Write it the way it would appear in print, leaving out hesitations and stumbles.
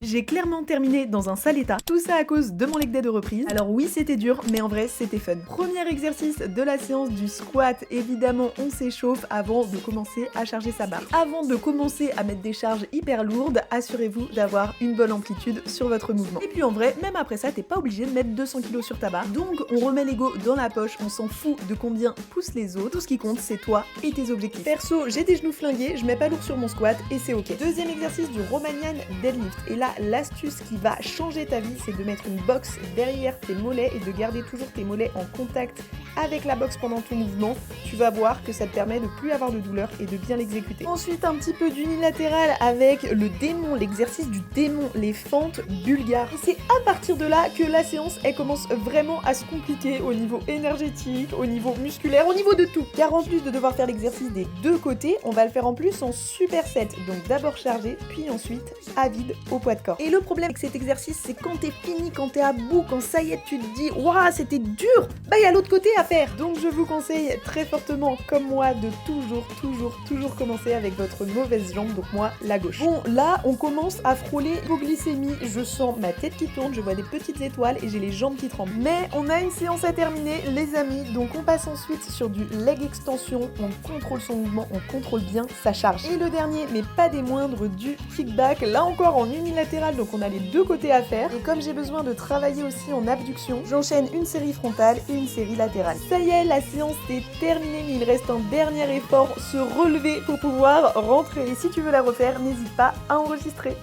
J'ai clairement terminé dans un sale état, tout ça à cause de mon leg day de reprise. Alors oui, c'était dur, mais en vrai, c'était fun. Premier exercice de la séance du squat, évidemment, on s'échauffe avant de commencer à charger sa barre. Avant de commencer à mettre des charges hyper lourdes, assurez-vous d'avoir une bonne amplitude sur votre mouvement. Et puis en vrai, même après ça, t'es pas obligé de mettre 200 kg sur ta barre. Donc on remet l'ego dans la poche, on s'en fout de combien poussent les autres. Tout ce qui compte, c'est toi et tes objectifs. Perso, j'ai des genoux flingués, je mets pas lourd sur mon squat et c'est ok. Deuxième exercice du Romanian deadlift. Et là, l'astuce qui va changer ta vie, c'est de mettre une box derrière tes mollets et de garder toujours tes mollets en contact avec la box pendant ton mouvement. Tu vas voir que ça te permet de plus avoir de douleur et de bien l'exécuter. Ensuite, un petit peu d'unilatéral avec le démon, l'exercice du démon, les fentes bulgares. Et c'est à partir de là que la séance, elle commence vraiment à se compliquer au niveau énergétique, au niveau musculaire, au niveau de tout. Car en plus de devoir faire l'exercice des deux côtés, on va le faire en plus en superset. Donc d'abord chargé, puis ensuite à vide au poids de corps. Et le problème avec cet exercice, c'est quand t'es fini, quand t'es à bout, quand ça y est, tu te dis « Waouh, c'était dur !» Bah, il y a l'autre côté à faire. Donc je vous conseille très fortement, comme moi, de toujours commencer avec votre mauvaise jambe, donc moi, la gauche. Bon, là, on commence à frôler l'hypoglycémie. Je sens ma tête qui tourne, je vois des petites étoiles et j'ai les jambes qui tremblent. Mais on a une séance à terminer, les amis, donc on passe ensuite sur du leg extension, on contrôle son mouvement, on contrôle bien sa charge. Et le dernier, mais pas des moindres, du kickback, là encore en unilatéral, donc on a les deux côtés à faire. Et comme j'ai besoin de travailler aussi en abduction, j'enchaîne une série frontale et une série latérale. Ça y est, la séance est terminée, mais il reste un dernier effort, se relever pour pouvoir rentrer. Et si tu veux la refaire, n'hésite pas à enregistrer.